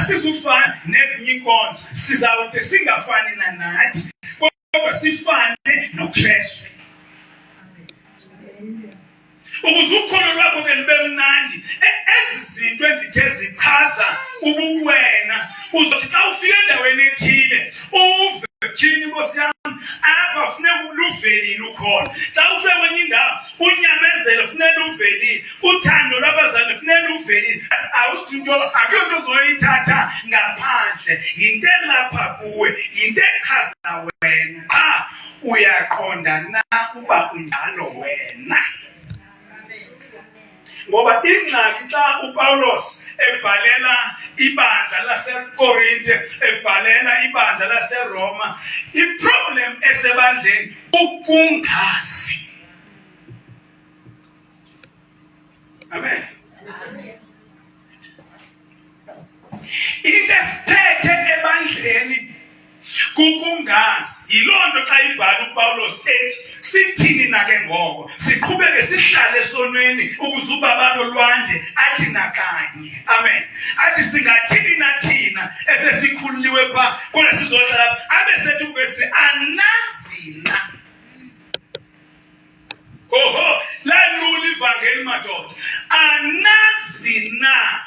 asizufana nezinye inkonzo, sizawuthi singafani nathi kodwa sifane noKristu. Ukuze ukholo lwakho ke libe mnandi, ezi zinto endithe zichaza ubuwena, uzothi xa ufika endaweni ethile uve tyhini Nkosi yam apha funeka luvelile ukholo. Xa ufika kwenye indawo unyamezelo funeka luvelile, uthando lwabazali funeka luvelile. Akuyho nto ozoyithatha ngaphandle, yinto elapha kuwe, yinto echaza wena. Uyaqonda na uba unjalo wena? Ngoba ingxaki xa uPawulos ebhalela ibandla laseKorinte, ebhalela ibandla laseRoma, iproblem esebandleni ukungazi. Amen. Into esiphethe ebandleni kukungazi. Yiloo nto xa ibhala uPawulos ethi sithini na ke ngoko, siqhubeke sihlale esonweni ukuze ubabalo lwande athi nakanye. Amen. Athi singathini na thina esesikhululiwe pha kodwa sizohlala abe sethi uVesi anazina. Oho, lalula ivangeli madoda. Anazina.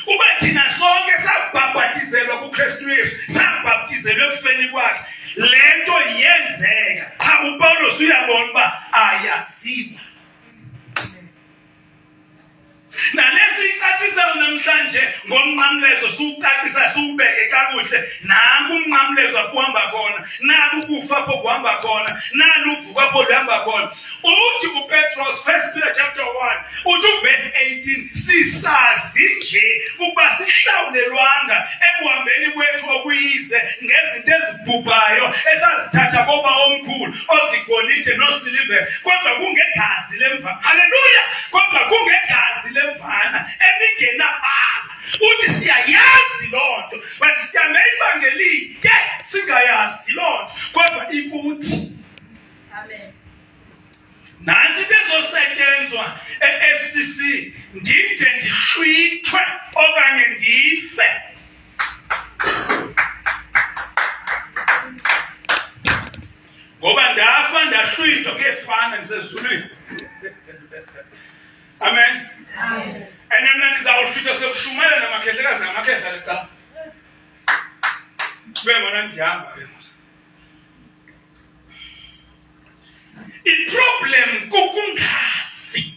Uba thina sonke sabhabhatizelwa kuKristu Yesu, sabhabhatizelwa ekufeni kwakhe, le nto yenzeka. Qha uPawulos uyabona uba ayaziwa. Nalesi icacisa namhlanje ngomnqamlezo, siwucacisa siwubeke kakuhle. Nanku umnqamlezo akuhamba khona, nalu ukufa apho kuhamba khona, nalu uvuka apho luhamba khona. Uthi uPetros, 1 Peter chapter 1, uthi verse 18, sisazi nje ukuba sihlawulelwanga ekuhambeni kwethu okuyize ngezinto ezibhubhayo esazithatha koba omkhulu ozigolide nosilive, kodwa kungegazi lemva. Haleluya! Kodwa kungegazi lemvana emingenabala. Uthi siyayazi loo nto, bathi siyame ibangeli ke singayazi loo nto, kodwa ikuthi. Amen. Nansi into ezosetyenzwa e-FCC, ndide ndihlwithwe okanye ndife. Ngoba ndafa ndahlwithwa kefana ndisezulwini. Amen. Amen. And mna ndizawuhlwithwa sekushumela namakhehlekazi namakhehla letsa. Kube ngona ndihamba ke mos. Iproblem kukungazi.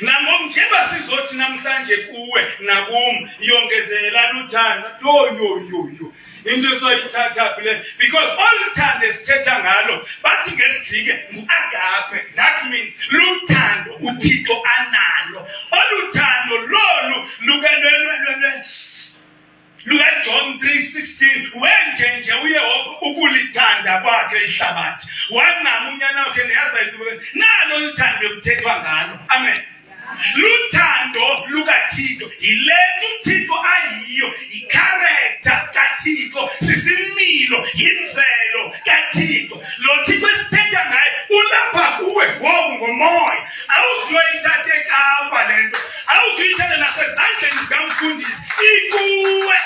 Njengoba sizothi namhlanje kuwe nakum yongezela luthando. Yo. Into soyithatha phela, because all uthando esithetha ngalo bathi ngesiGrike nguagape. That means luthando uThixo analo. Oluthando lolu luka John 3:16, wenje uYehova ukulithanda kwakhe ihlabathi wanqama unyana wakhe neyazayiduke. Nalo luthando ekuthethwa ngalo. Amen. Luthando lukaThixo yilethu uThixo ayiyo, i-character kaThixo, sisimilo, yimvelo kaThixo. Lo Thixo esithetha ngaye ulapha kuwe ngoku ngomoya. Awuzuyoyithatha eKapa le nto, awuzuyithatha nasezandleni zikamfundisi. Ikuwe.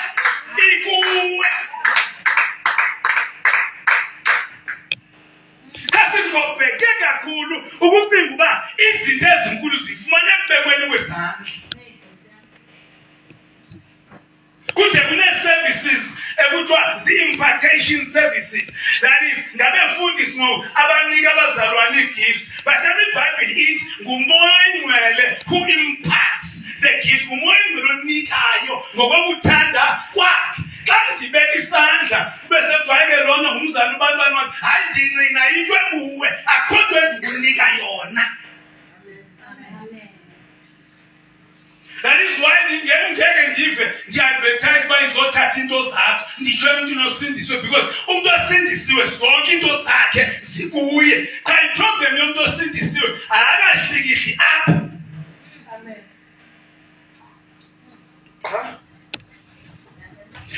Kasingobheke kakhulu ukucinga uba izinto ezinkulu zifumana ekubekweni kwezandla. Kude kune-services ekuthiwa zii-impartation services. That is, ngabefundisi abanika abazalwane ii-gifts. But every Bible ithi ngumoya oyingcwele who imparts the gift. Ngumoya oyingcwele onikayo ngokokuthanda kwakhe. Xa ndibeka isandla bese kuthiwa ke lona ngumzali ubantwana wakhe, hayi ndingqina into ebuwe, akho nto endikunika yona. That is why ngeke ndive ndiadvertise uba izothatha into zakho. Nditsho emntwini osindisiwe because umntu osindisiwe zonke into zakhe zikuye. Qha iproblem yomntu osindisiwe akahlikihli apha. Amen.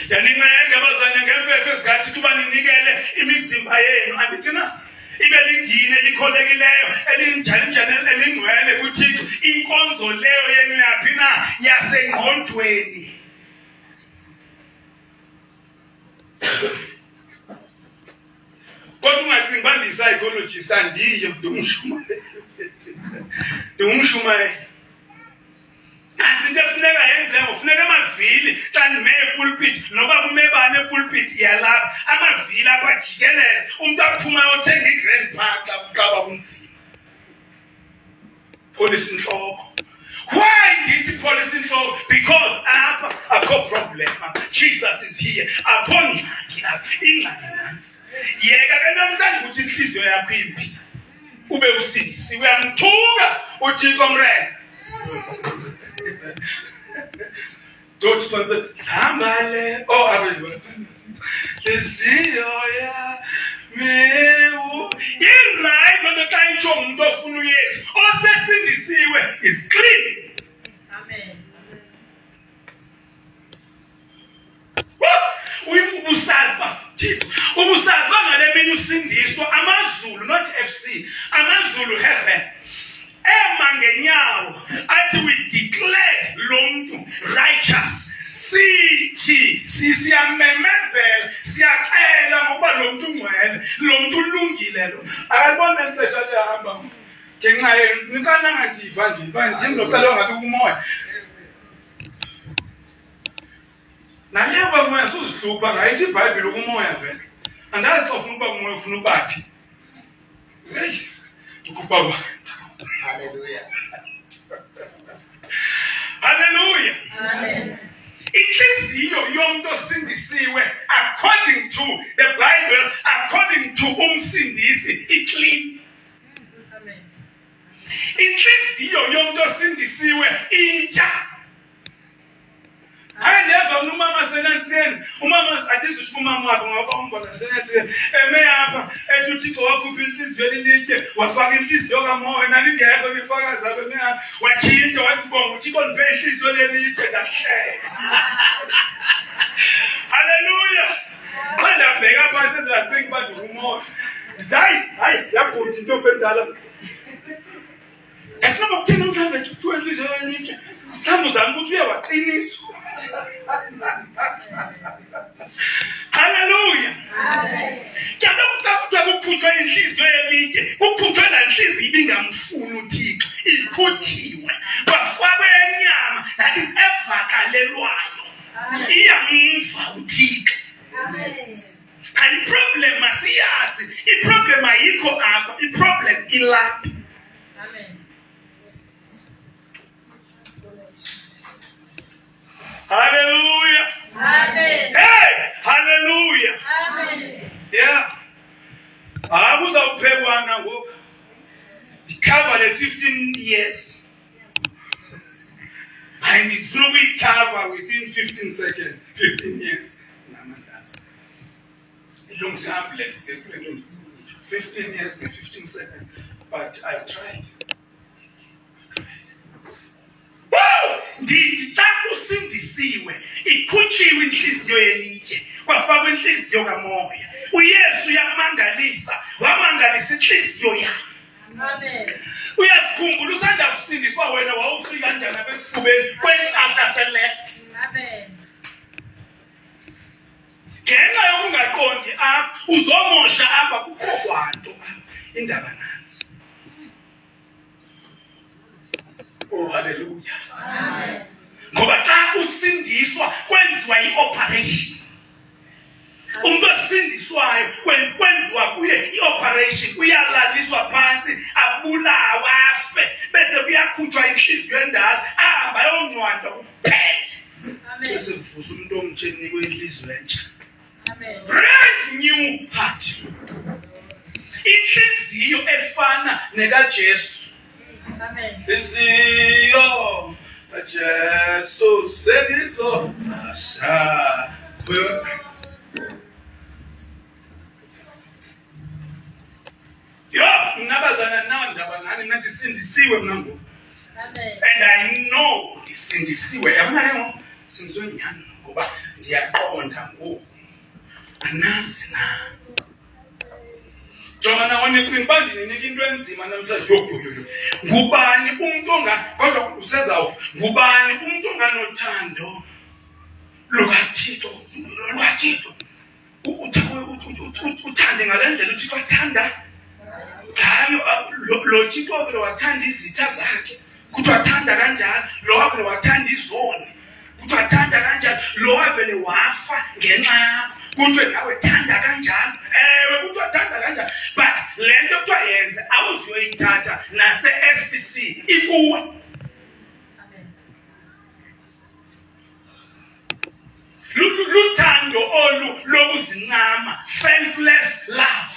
Yanincenga abazane ngemfefe ezingathi kuba ninikele imizimba yenu, andithi na? Ibe lidini elikholekileyo, elinjalinjani, elingcwele kuThixo. Inkonzo leyo yenu yaphi na? Yasengqondweni. Kodwa ungacingi uba ndi-psychologist andiyo ndingumshumayeli. Ndingumshumayeli. Nansi into efuneka yenze ngofuneka amavili xa ndime epulpit noba kumebane epulpit iyalapha amavili abajikeleze umntu aphuma yothenga i-Grand Park xa kuqaba kunzima. Police inhloko. Why did he police inhloko? Because apha akho problem. Jesus is here. Akho ngxaki apha. Ingxaki nansi. Yeka ke namhlanje ukuthi inhliziyo yakho imbi. Ube usindisiwe uyamthuka uThixo mrene. Don't sponsor. Hambale. Oh, abenzi. Inhliziyo ya meu. Ingxaki noma xa itsho umuntu ofuna uYesu osesindisiwe is clean. Amen. Ubusazi bangale mini usindiswa amazulu not FC amazulu heaven ema ngenyawo athi we declare lo muntu righteous sithi siyamemezela siyaxela ngoba lo muntu ungcwele lo muntu ulungile lo akabona ixesha lihamba ngenxa nikana ngathi iva nje ngilocela ngabe kumoya nalaba moya suzihlupa ngayithi iBhayibheli ukumoya vele andazi xa ufuna ukuba kumoya ufuna ubaphi ukuba Hallelujah. Hallelujah. Amen. Inhliziyo yomuntu osindisiwe according to the Bible, according to umsindisi iclean. Amen. Inhliziyo yomuntu osindisiwe intsha. Ayeva umama senanseni umama athize ukuthi umama wakhe ngoba umbona senanseni emeyapha ethi uThixo wakhupha inhliziyo elilike wafaka inhliziyo kamoya nalingekho ifakazi abe meyapha wachinja wathi bonga uThixo niphe inhliziyo lelike kahle. Hallelujah. Manda bheka phansi ezacinga bantu umoya hayi yaphuthi into endala asinoba kuthina mhlawumbe ethi kuthiwa inhliziyo elilike mhlawumbe uzama ukuthi uyawaqiniswa. Hallelujah. Amen. Kyaba kuthathwa kuphutshwa inhliziyo elike kuphutshwa la inhliziyo ibingamfuni uThixo ikhuthiwe kwafakwe enyama that is evakalelwayo iyamva uThixo. Amen. Problem asiyazi iproblem ayikho apha iproblem ilapha. Amen. Hallelujah. Amen. Hey, hallelujah. Amen. Yeah. Akuzawuphekwana ngoku. Cover the 15 years. I need to cover within 15 seconds. 15 years. Long ambulance. 15 years, 15 seconds. But I tried. Wow! Ndithi xa usindisiwe ikhutshiwe inhliziyo elike kwafakwa inhliziyo kamoya uYesu uyamangalisa wamangalisa inhliziyo yakhe. Amen. Uyazikhumbula usanda kusindiswa wena wawufika kanjani abesifubeni kwentsatha seleft. Amen. Ngenxa yokungaqondi apha uzomosha apha kukho kwanto indaba nansi. Oh, hallelujah. Amen. Ngoba xa usindiswa kwenziwa i-operation. Umuntu osindiswayo kwenziwa kuye i-operation uyalaliswa phansi abulawa afe bese kuyakhutshwa inhliziyo endala ahamba yongcwatha kuphela. Amen. Bese kuvusa umuntu omtsheni nikwe inhliziyo entsha. Amen. Brand new heart. Inhliziyo efana nekaJesu. Amen. Inhliziyo kaJesu senizotasha. Yo, mnabazana nawo ndaba ngani nathi sindisiwe mina ngoku. Amen. And I know ndisindisiwe. Yabona ke ngoku sindisiwe nyani ngoba ndiyaqonda ngoku. Anazi na. Jomana wanicinga bandini nika into enzima namhlanje yokuyo. Ngubani umuntu kodwa usezawu. Ngubani umuntu onganothando lokaThixo. uthande ngalendlela uThixo athanda ngayo. Lo Thixo vele wathanda izitha zakhe, kuthi wathanda kanjalo. Lo vele wathanda izoni, kuthi wathanda kanjalo. Lo vele wafa ngenxa yakho, kuthi nawe thanda kanjalo. Ewe kuthi wathanda kanjalo, but lento kuthiwa yenze awuzoyithatha nase-SCC ikuwe. Luthando olu lokuzincama, selfless love.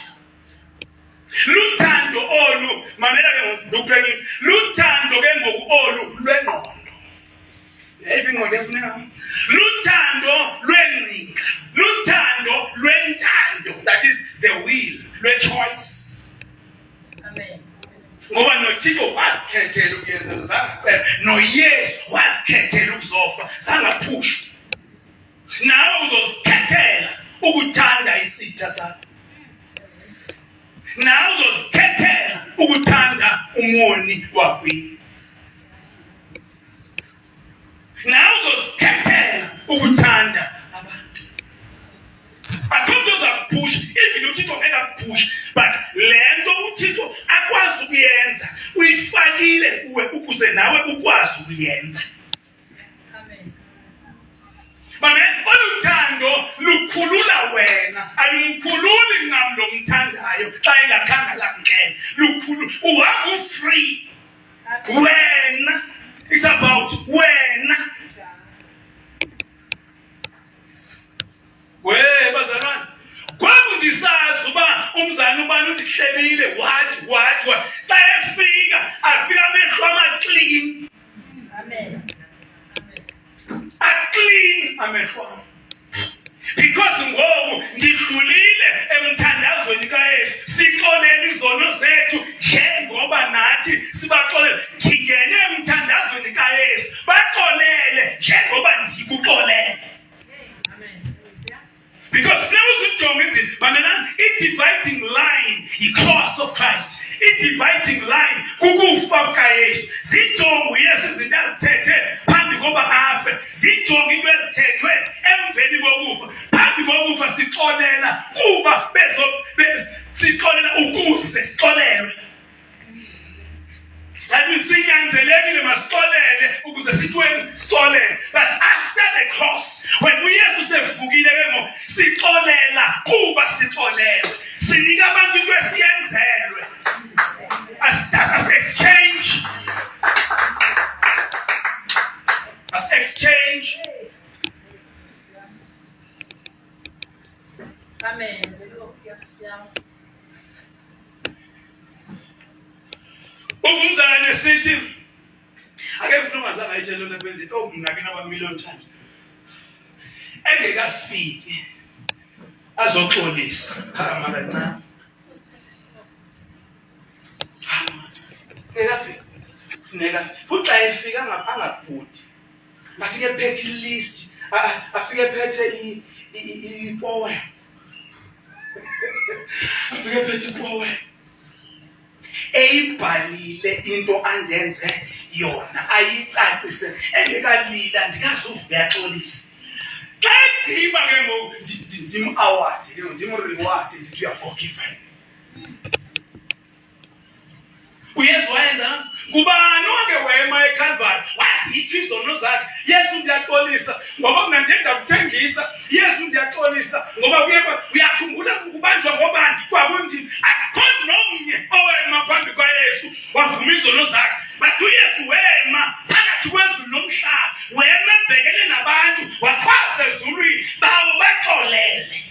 Luthando olu, mamela ke ngokuphekile, luthando ke ngoku olu lwengqondo. Ingqondo efuneka. Luthando lwengcinga, luthando lwentando, that is the will, lwe-choice. Amen. Ngoba noThixo wazikhethela ukuyenza uzangaphela, noYesu wazikhethela ukuzofa sangaphusha. Nawe uzozikhethela ukuthanda isitha sakho. Nawe uzozikhethela ukuthanda umoni wakwini. Nawe uzozikhethela ukuthanda abantu. Akukho uzakuphusha, even uThixo engakuphushi, but lento uThixo akwazi ukuyenza uyifakile kuwe ukuze nawe ukwazi ukuyenza. Mame, oluthando lukhulula wena, alumkhululi ngam lo mthandayo xa engakhange lamkele. Lukhulula, uhamba free. Wena, it's about wena. Bazalwane, kwaku ndisazi uba umzali ubani udihlebile wathi xa efika afika amehlo amaclean. Amen. Clean amehlo, because ngoku ndidlulile emthandazweni kaYesu. Sixolele izono zethu njengoba nathi sibaxolele. Ndingene emthandazweni kaYesu, baxolele njengoba ndikuxolele. Because now ujonga izinto, mamela, i-dividing line yi-cross of Christ. I-dividing line kukufa kukaYesu. Zijonga uYesu izinto azithethe phambi koba afe, zijonga into ezithethwe emveni kokufa. Phambi kokufa sixolela kuba sixolela ukuze sixolelwe. That sinyanzelekile masixolele ukuze sithweni sixolele. But after the cross, when uYesu sevukile ke ngoku sixolela kuba sixolelwe. Sinika abantu into esiyenzelwe. As exchange. As exchange. Amen. Umzalwane sithi ake mfuna ungazange ayitshele lona benzi mna ke naba million times. Engekafiki azoxolisa hamba kancane. Funeka futhi xa efika angabhudi. Afike ephethe ilist, afike ephethe ipower. Afike ephethe ipower. Eyibhalile into andenze yona, ayicacise engekalila ndikazuva yaxolisa. Xa ndiba ke ngoku ndim-award, ndim-reward, ndithi you're forgiven. uYesu wayenza ngubani onke wema eCalvary wazitsho izono zakhe. Yesu ndiyaxolisa ngoba mna ndendakuthengisa. Yesu ndiyaxolisa ngoba uyakhumbula ukubanjwa ngobani kwakundi. Akho nomnye owema phambi kwaYesu wavuma izono zakhe, but uYesu wema phakathi kwezulu nomhlaba, wema ebhekene nabantu, wakhwaza ezulwini bawo baxolele.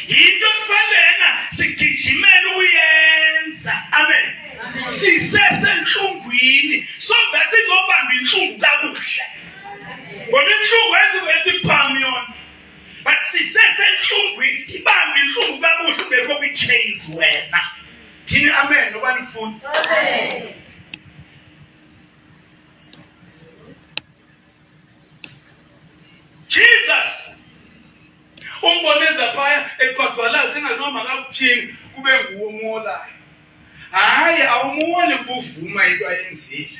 Yinto kufanele sigijimele uyenza. Amen. Sisesenhlungwini so that izobamba inhlungu kakuhle. Ngoba inhlungu ezibhami yona, but sisesenhlungwini ibamba inhlungu kakuhle before we change wena. Thini amen noba nifuna. Amen. Jesus umboneza phaya eqwadwalaza enganoma kakuthini kube nguwo omolayo. Hayi awumoli kubuvuma into ayenzile.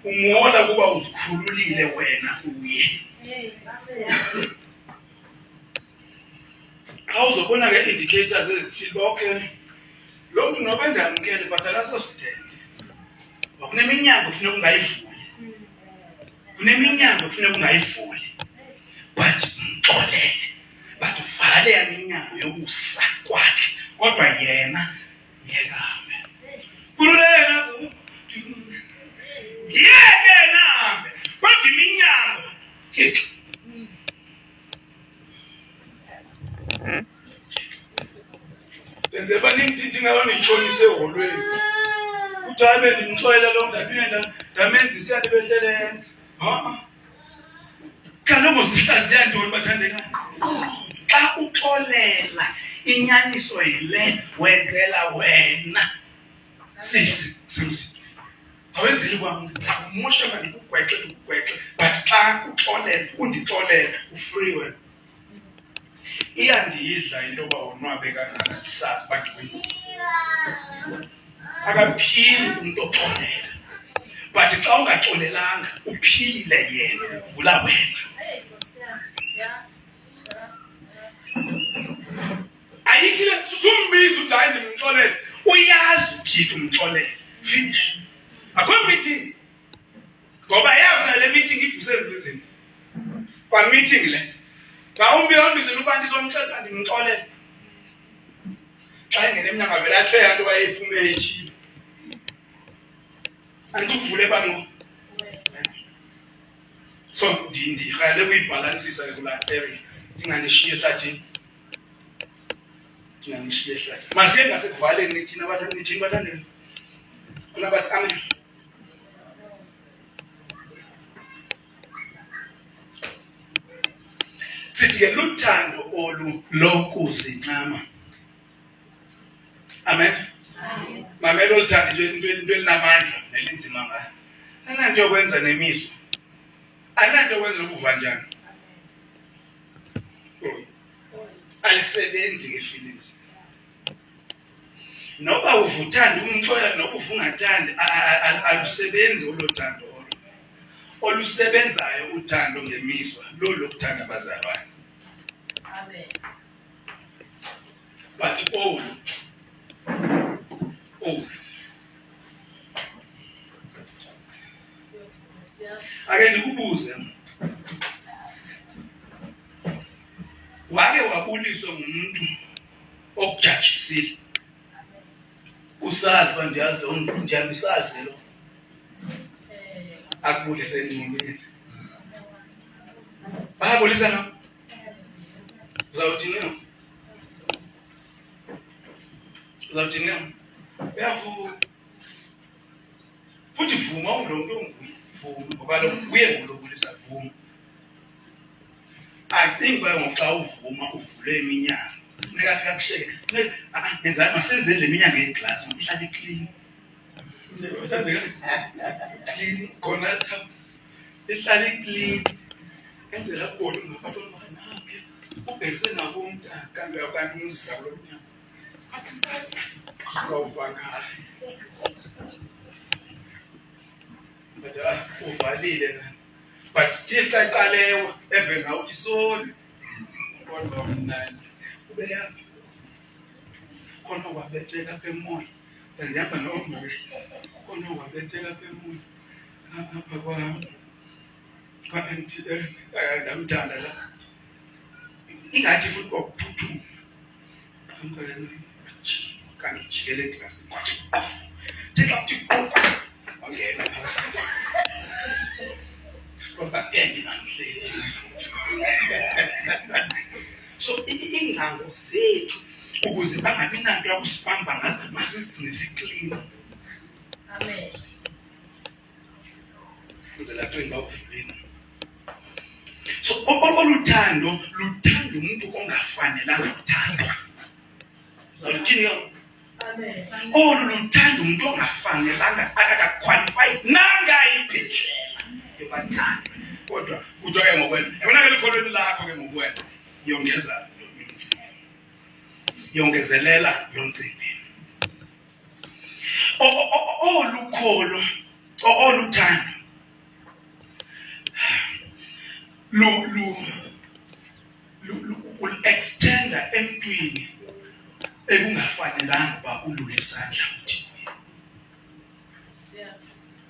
Umola kuba uzikhululile wena uye. Xa uzobona ke indicators ezithile okay. Lo mntu noba ndamkele but akasosidenge. Kuneminyango kufuneka ungayivuli. Kuneminyango kufuneka ungayivuli. But mxolele. But uvale ya minyango yokusa kwakhe. Kodwa yena yekahambe. Kululeka. Yeke nahambe. Kodwa iminyango. Benze baningi ndingabona itshonise eholweni. Uthi abe ndimxolela lo ndaphinda ndamenza isiyane behlelenza. Kaloku sihlaziya ntoni bathandekayo. Xa uxolela inyaniso yile wenzela wena. Sisi Samson. Awenzeli kwami umusha kanti kugwexe but xa uxolela undixolela ufree wena. Iyandidla into yoba wonwabe kangaka ndisazi uba ndikwenzile. Akaphili umntu oxolela. But xa ungaxolelanga uphilile yena vula wena. Ayithi le sumbiza uthi hayi ndimxolele. Uyazi uthixo umxolele. Finish. Akho meeting. Ngoba yazi le meeting ivuse emizini. Kwa meeting le. Ba umbizela ubantu izomxelela ndimxolele. Xa ingene eminyanga vele athe yanto wayephume echiba. Andikuvule banqo. So ndirhale kuyibhalansisa kula area. Ndinganishiye ehlathini. Ndinganishiye ehlathini. Masiye ngasekuvaleni nithina abathandi nithini bathandeni. Kuna bathi amen. Sithi ke luthando olu lokuzincama. Amen. Mamelo luthando into elinamandla nelinzima ngayo. Ananto yokwenza nemizwa. Ananto yokwenza ukuva njani. Alisebenzi ke feelings. Noba uvuthanda umxola noba ufungathandi alusebenzi olothando olo. Olusebenzayo uthando ngemizwa lo lokuthanda abazalwane. Amen. But ake ndikubuze. Wake wabuliswa ngumuntu okujajisile. Usazi ba ndiyazi ndiyabisazi lo. Akubulise encingweni. Bayabulisa na? Uzawuthini? Uzawuthini? Uyavuka. Futhi vuma lo muntu onguye. Vuma ngoba lo kuye ngolobulisa vuma. I think ngoxa uvuma uvule iminyaka. Funeka afika kusheke. Ngenzani masenze le minyaka eglass umhlala clean. Clean khona tha. Ihlala clean. Enzela kubona ngabantu abanaphi. Ubhekise nabo umntana kanti uyakanti umzisa lo mnyaka. Akasayini. Sawuvakala. Bada uvalile na. But still xa iqalewa eve ngawuthi sorry. Kodwa mnandi. Ube yaphi? Khona wabetheka apha emoya. Ndihamba nomama. Khona wabetheka apha emoya. Apha kwa MTN ndamthanda la. Ingathi futhi kwakuphuthuma. Ngicela kanti jikele eklasi kwathi. Theka uthi ongena phakathi. Kodwa endingamhleli. So ingcango zethu ukuze bangabi nanto yakusibamba ngazo masizigcine siclean. Amen. Uzela tsenga uphilini. So oluthando luthanda umuntu ongafanelanga ukuthandwa. Uzawuthini? Amen. Luthanda umuntu ongafanelanga akaka-qualified nangayiphihlelo yobathanda. Kodwa uthi ke ngokwena yabona ke likholweni lakho ke ngokwena yongeza yongezelela yomcimbi. Olukholo oluthando extenda emntwini ekungafanelanga uba ulule isandla uthi.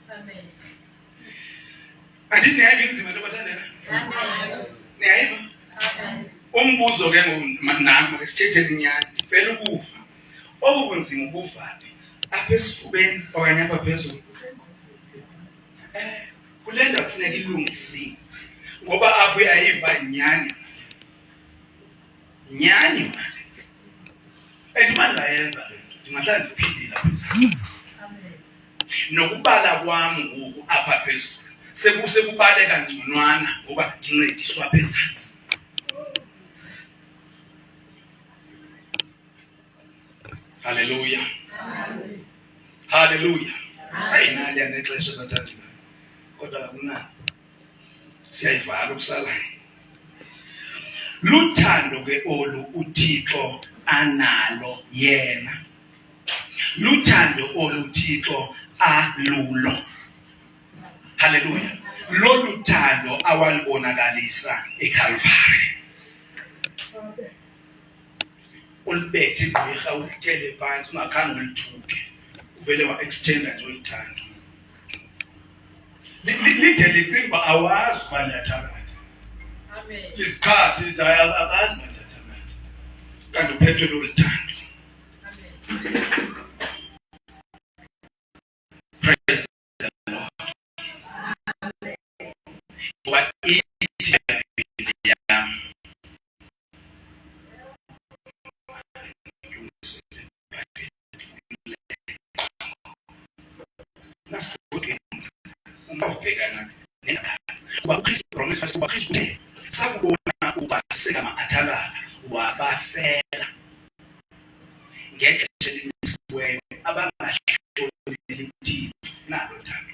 Amen. Andithi niyayiva inzima nto bathandeka? Niyayiva? Umbuzo ke nangu esithetheni inyani ndifela ukuva. Obu bunzima ubuvaphi apha esifubeni okanye apha phezulu? Kule nto kufuneka ilungisiwe ngoba apho uyayiva nyani yona. Uba ndayenza le nto ndingahlala ndiphindile apha ezantsi. Nokubala kwam ngoku apha phezulu sekubaleka ngconwana ngoba ndincediswa apha ezantsi. Haleluya. Haleluya. Ayinali yanexesha bathandekayo. Kodwa akunani. Siyayivala ukusalayo. Luthando ke olu uThixo analo yena. Luthando olu uThixo alulo. Haleluya. Lolu thando awalibonakalisa eCalvary. Ulibethe igqirha ulithele phansi ungakhange ulithuke. Uvele wa-extenda nje uluthando. Lide licinga uba awazi uba ndiyathakatha. Amen. Iziqhathi lithi akazi uba ndiyathakatha. Kanti uphethwe lolu thando. Amen. Praise the Lord. Ngoba ithi yam ubhekana nendaba kuba uKristu promise kuba uKristu uthe sakubona uba sisekama athalala wabafela ngexesha elimisiweyo abangahloneli uThixo nalo thando.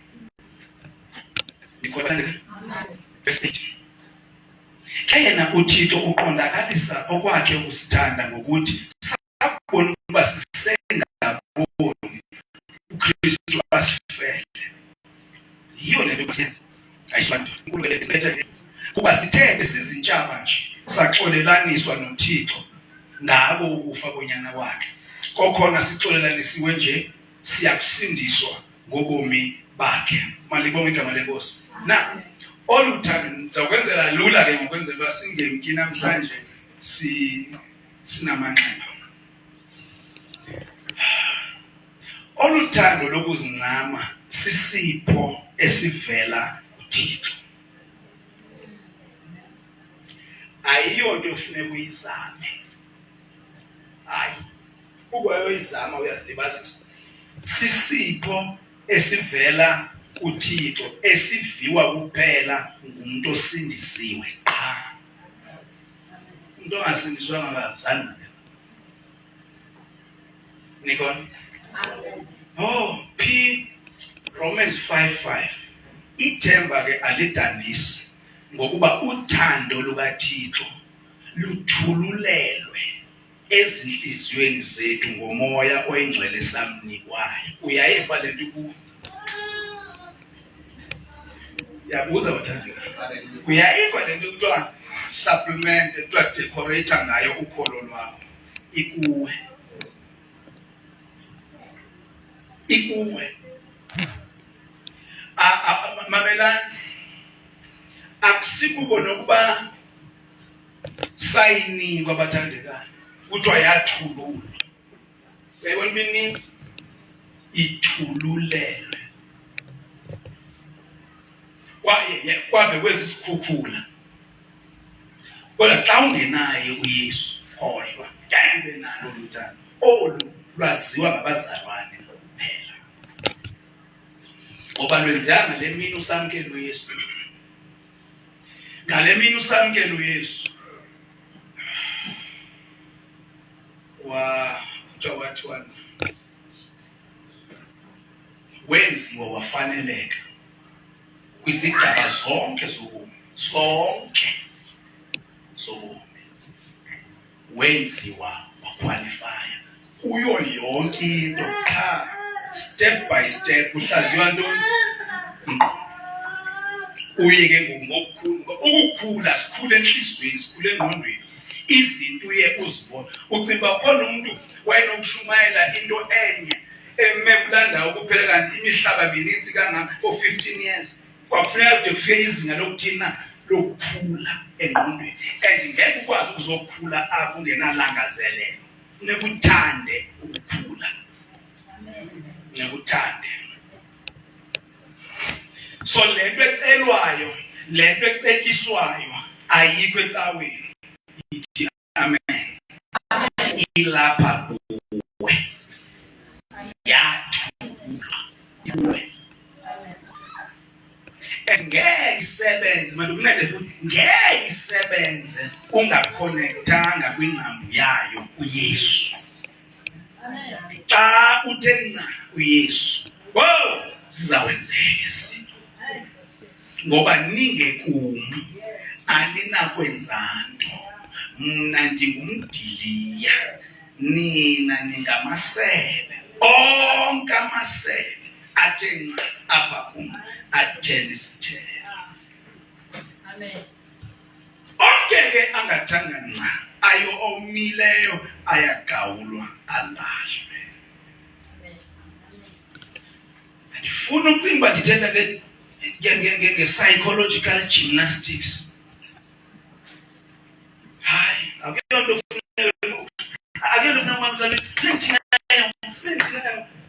Nikholana verse 8. Ke yena uThixo uqondakalisa okwakhe ukusithanda ngokuthi sakubona ukuba sisengaboni uKristu asifele. Yiyo le nto siyenza. Ayishwanto. Unkulunkulu esibethe kuba sithe sizintshaba nje saxolelaniswa noThixo ngabo ukufa konyana wakhe. Kokhona sixolelanisiwe nje siyakusindiswa ngobomi bakhe. Malibonke igama lenkosi. Na oluthando ndizakwenzela lula ke ngokwenzela uba singemki namhlanje sinamanxeba. Oluthando lokuzincama sisipho esivela kuThixo. Ayiyonto efuneka uyizame. Hayi. Ukuyoyizama uyazilibazisa. Sisipho esivela kuThixo esiviwa kuphela ngumuntu osindisiwe qha. Umuntu ongasindiswanga akazange. Nikon? Oh, Romans 5:5. Ithemba ke alidanisi ngokuba uthando lukaThixo luthululelwe ezinhliziyweni zethu ngomoya oyingcwele samnikwayo. Uyayiva le nto kuyo? Yabuza bathandeka. Uyayiva le nto kuthiwa supplement kuthiwa decorate ngayo ukholo lwakho. Ikuwe. Mamelani akusikho nokuba sayinikwa bathandekayo kuthiwa yathululwa. Sayibona imininzi ithululelwe kwave kwezi sikhukhula. Kodwa xa ungenaye uYesu khohlwa ube nalo luthando olu lwaziwa ngabazalwane kuphela. Ngoba lwenzeka ngale mini usamkele uYesu. Ngale mini usamkele uYesu wathiwa wenziwa wafaneleka kwizigaba zonke zobomi. Wenziwa waqualifya kuyo yonke into qha step by step. Uhlaziywa ntoni? uyeke ngokukhula sikhule enhlizweni sikhule engqondweni izinto uye uzibona ucimba khona umuntu wayenokushumayela into enye emekulanda ukuphela kanti imihlaba mininzi kangaka for 15 years kwakufuneka kude kufike izinga lokuthina lokukhula engqondweni and ngeke ukwazi ukuzokhula apho ungenalangazelelo funeka uthande ukukhula funeka uthande so lento ecelwayo lento ecetyiswayo ayikho ecaweni ithi amen ilapha kuwe yathula ngeke isebenze manje uncede futhi ngeke isebenze ungaconnectanga kwingcambu yayo uYesu amen xa uthe nca uYesu sizawenzeka izinto ngoba ningekumi aninakwenza nto mna ndingumdiliya nina ningamasebe onke amasebe athe nca apha kum athela isithelo amen onke ke angathanga nca ayo omileyo ayagawulwa alahlwe ndifuna ucimba ndithetha nge-psychological gymnastics hayi akuyonto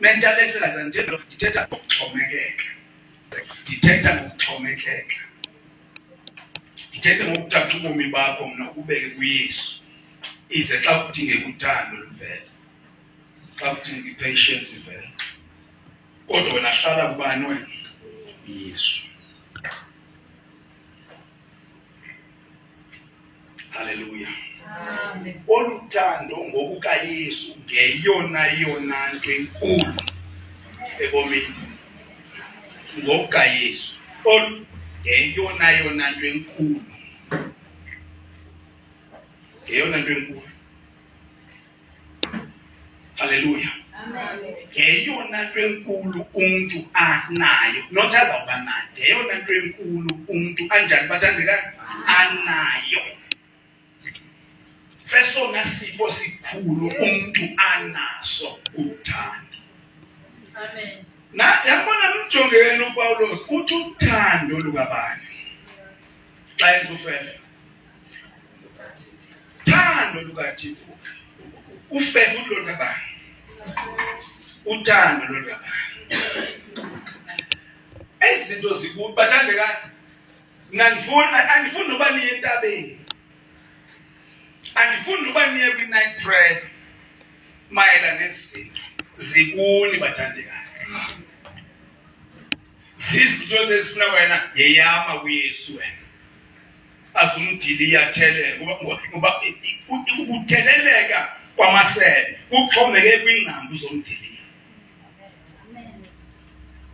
mental exercise ndithetha ngokuxhomekeka ndithetha ngokuthatha ubomi bakho mna ubeke kuYesu ize xa kudingeka uthando luvela xa kudingeka i-patience ivela kodwa wena hlala kubani wena Yesu haleluya amen oluthando ngokukaYesu ngeyona nto enkulu ebomini ngokukaYesu ngeyona nto enkulu haleluya amen ngeyona nto enkulu umuntu anayo not azawuba nayo ngeyona nto enkulu umuntu anjani bathandeka anayo sesona sipho sikhulu umuntu anaso uthando amen yabona umjongeni uPawulos uthi uthando lukabani xa enza ufefe uthando lukaThixo ufefe ulokabani uthando lolukabani izinto zikubi bathandeka andifuni noba niye entabeni andifuni noba niye kwi-night prayer mayela nezinto zikuni bathandekayo zizinto ezifuna wena yeyama kuYesu wena azumdiliya thelele ngoba ukutheleleka kwamasebe uxhomeke kwingcambu zomdiliya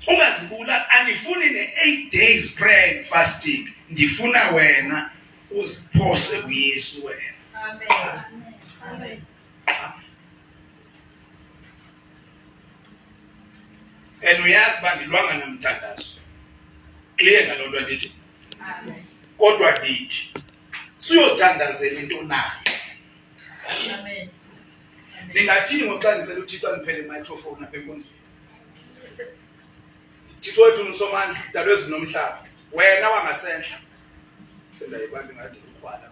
ungazibula andifuni ne-8 days prayer and fasting ndifuna wena uziphose kuYesu wena amen amen and uyazi uba ndilwanga namthandazo clear ngaloo nto ndithi amen kodwa ndithi siyothandazela into nayo amen ningathini ngoxa ngicela uThixo andiphele imicrophone apha enkonzweni Thixo wethu uNsomandla dalo ezinomhlaba wena wangasentla sendayibambe ngathi ukhwala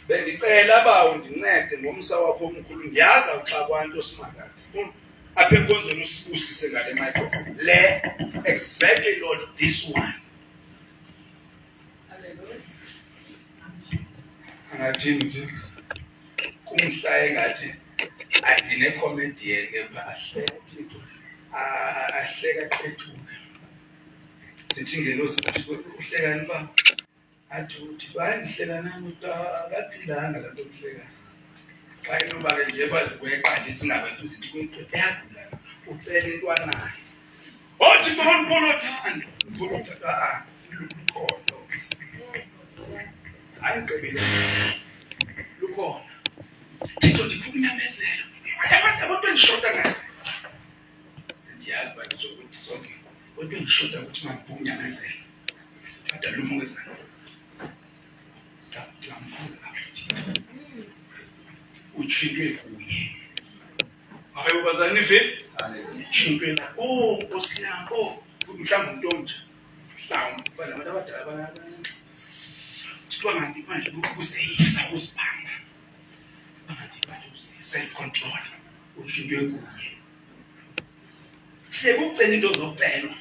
bendicela bawo ndincede ngomsa wakho omkhulu ndiyaza uxa kwanto simakade apha enkonzweni usibusise ngale microphone le exactly Lord this one hallelujah angathini nje kumhlaye ngathi andine comedian ke bahle Thixo ahleka qethuka sithi ngelosi uhlekani ba athi uthi bandihlela nami akaphilanga lanto kuhleka xa inoba ke nje bazikweqala isingabantu izinto kweqethe yagula ucela intwanayo othi bonpolothando polothanda lukhona ayigqibile lukhona Thixo ndikunyamezela. Abantu endishota ngayo. Ndiyazi uba nditsho ukuthi sonke abantu endishota ukuthi mandikunyamezela. Kodwa lumkezana. Ndingamkhulu apha. Utshintshwe kuye. Hayi bazalwane vele. Utshintshwe la. Oh, Nkosi yami. Oh, mhlawumbe umuntu omtsha. Mhlawumbe abantu abadala kuthiwa nganti manje ukuseyisa uzibamba. Bangathi manje self control. Utshintshwe kuye. Sekucela into zokucelwa.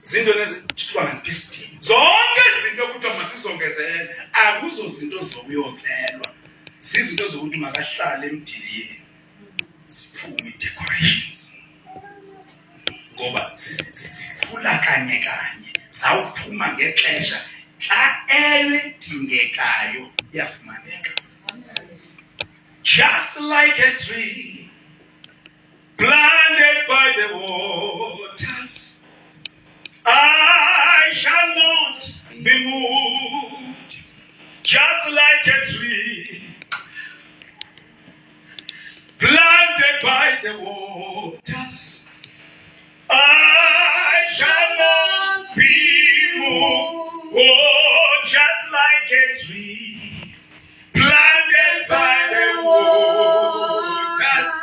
Zinto lezi kuthiwa nganti zonke izinto kuthiwa masizongezele akuzo zinto zokuyocelwa. Sizinto zokuthi makahlale emdiliyeni. Siphume decorations. Ngoba sikhula kanye kanye. Zawuphuma ngexesha xa elidingekayo yafumaneka. Just like a tree planted by the waters, I shall not be moved. Just like a tree planted by the waters, I shall not be moved. Oh, just like a tree planted by the waters,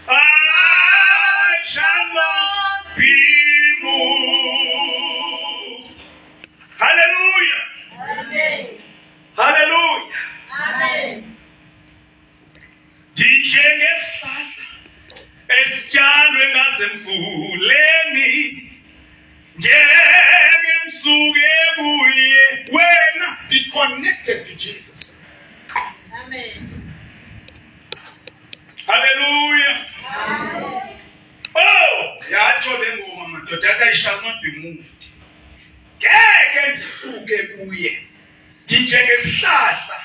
I shall not be moved. Hallelujah. Amen. Hallelujah. Amen. Njengesihlahla esityalwe ngasemfuleni, ngeke msuke kuye. Wena be connected to Jesus. Amen. Hallelujah. Amen. Oh, yatsho le ngoma madoda yathi I shall not be moved. Ngeke ndisuke kuye. Njengesihlahla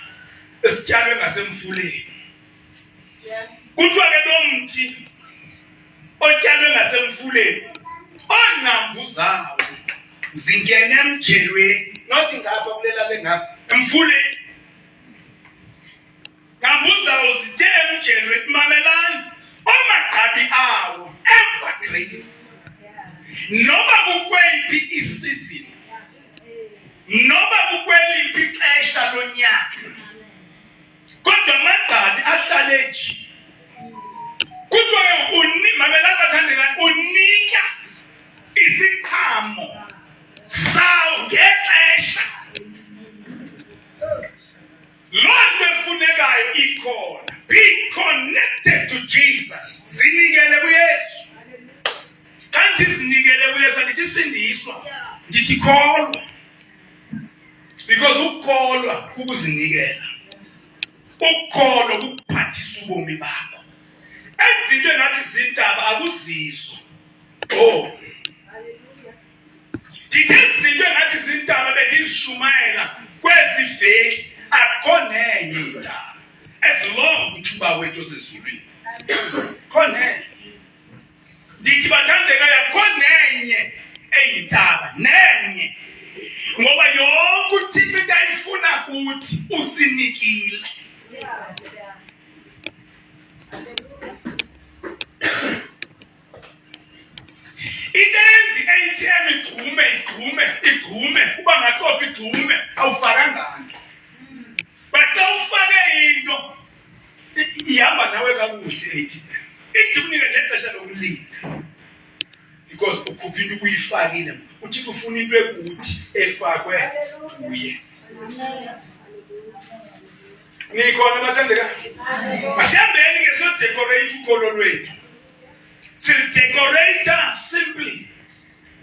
esityalwe ngasemfuleni. Kuthiwa ke lo mthi otyalwe ngasemfuleni oongcambu zawo zingene emjelweni, nothi ngapha kulela lengapha emfuleni. Ngcambu zawo zithe emjelweni. Mamelani, amagqabi awo evergreen. Noba kukweyiphi isizini, noba kukweliphi ixesha lonyaka, kodwa amagqabi ahlale nje. Kuthiwa mamelani bathandekayo, unika isiqhamo sawo ngexesha. Loo nto efunekayo ikhona. Be connected to Jesus. Zinikele kuYesu. Kanti zinikele kuYesu ndithi sindiswa. Ndithi kholwa. Because ukukholwa kukuzinikela. Ukukholwa kukuphathisa ubomi bakho. Ezinto engathi zintaba akuzizo. Oh. Ndithi izinto engathi zintaba bendizishumayela kwezi veki akho nenye indaba. As long as uba wethu osezulwini. Khona. Ndithi bathandekayo akho nenye eyintaba nenye. Ngoba yonke uThixo into ayifuna kuthi usinikile. Idenzi ATM igqume uba ngatofa igqume awufakangani. But xa ufake into ihamba nawe kakuhle ATM. Ithi kunike nexesha lokulinda. Because ukhupha into uyifakile. Uthi ufuna into ekuthi efakwe kuye. Nikhona bathandeka. Masihambeni ke so decorate ukholo lwethu. Decorate simply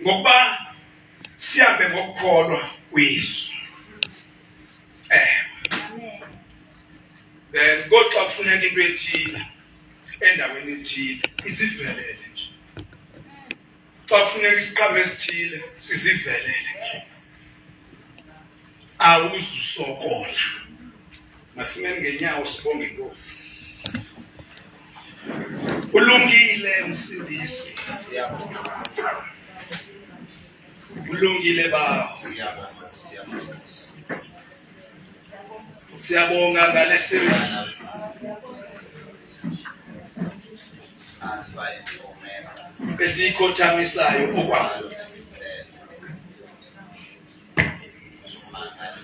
ngokuba sihambe ngokukholwa kuYesu. Then God xa kufuneka into ethile endaweni ethile isivelele nje. Xa kufuneka isiqhamo esithile sizivelele nje. Awuzusokola. Masimeni ngenyawo sibonge Inkosi. Ulungile msindisi. Ulungile baba. Siyabonga ngale series. Esikhothamisayo okwayo.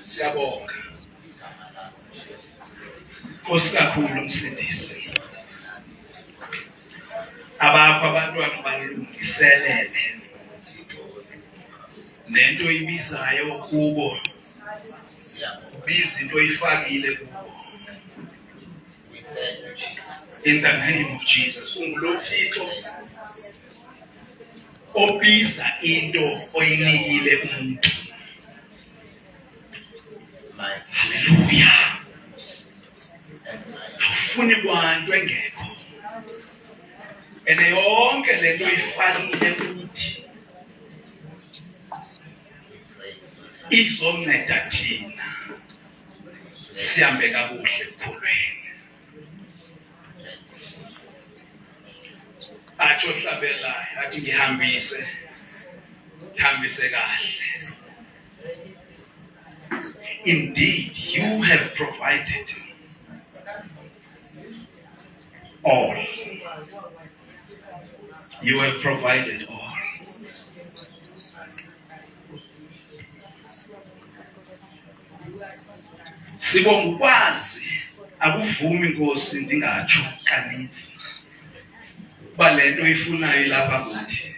Siyabonga. Nkosi kakhulu Msindisi. Abakho abantwana balungiselele nento ibizayo kubo. Biza into oyifakile kubo. In the name of Jesus. Ungulothixo obiza into oyinikile umuntu. Hallelujah. Awufuni kwanto engekho. Ene yonke lento oyifakile ukuthi izonceda thina sihambe kakuhle ekukholweni. Atsho hlabelayo athi ngihambise kahle. Indeed, you have provided all. You have provided all. Sibonga ukwazi akuvumi Nkosi ndingatsho kanintsi. Balento ifunayo lapha kuthi.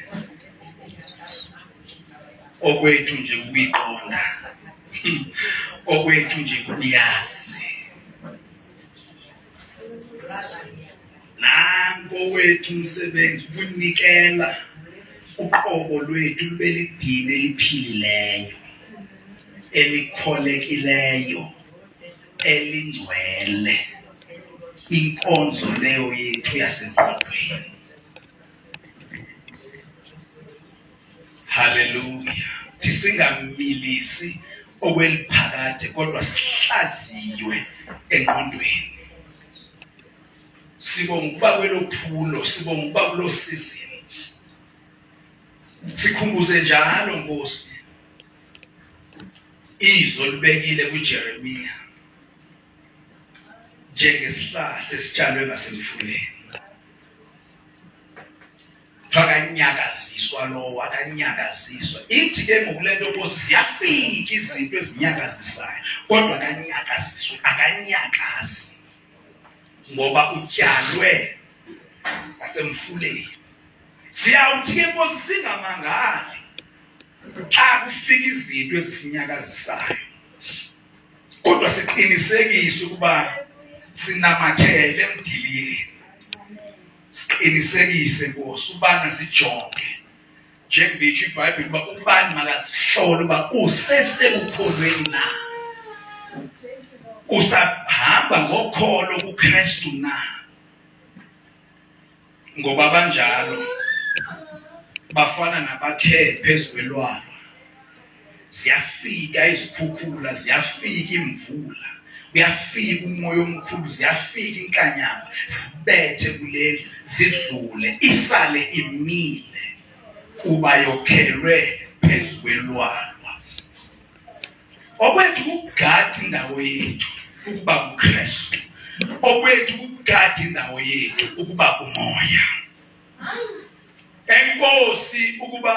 Okwethu nje ukuyiqonda. Okwethu nje kuyazi. Nanko wethu umsebenzi ukunikela uqobo lwethu lube lidini eliphilileyo, elikholekileyo, elingcwele. Inkonzo leyo yethu yasengqondweni. Hallelujah. Singamilisi okweliphakade kodwa sihlaziywe engqondweni. Sibonga ukuba kwelophulo, sibonga ukuba kulo season. Sikhumbuze njalo Nkosi izwi libekile kuJeremiya njengesihlahla esitshalwe ngasemfuleni. Akanyakaziswa lowo, akanyakaziswa. Ithi ke ngokulento Nkosi siyafika izinto ezinyakazisayo kodwa akanyakaziswa, akanyakazi. Ngoba utyalwe ngasemfuleni. Siyawuthi ke Nkosi singamangali xa kufika izinto ezisinyakazisayo. Kodwa siqinisekise ukuba sinamathele emdiliyeni. Siqinisekise Nkosi ubana sijonge. Njengokuthi iBhayibheli uba ubani makasihlole uba usesekukholweni na. Usahamba ngokholo kuKristu na. Ngoba banjalo bafana nabakhe phezulwelwana. Ziyafika izikhukhula, ziyafika imvula, uyafika umoya omkhulu, ziyafika inkanyamba, sibethe kuleli zidlule, isale imile kuba yokhelwe phezulwelwana. Okwethu ukugada indawo yethu ukuba kuKristu. Okwethu ukugada indawo yethu ukuba kumoya. Enkosi ukuba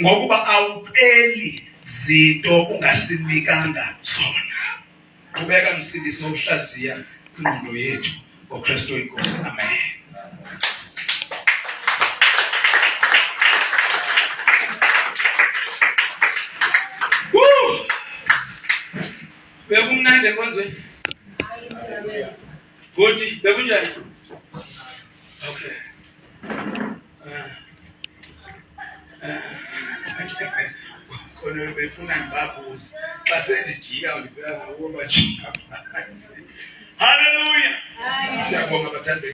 ngokuba awuceli zinto ungasinikanga zona. Qhubeka Msindisi nokuhlaziya ingqondo yethu ngoKristu inkosi. Amen. Bekumnandi enkonzweni. Gothi bekunjani? Okay. Khona befuna ngibabuze xa sendijika ndibeka ngoba bajika phansi. Hallelujah. Siyabonga bathandi.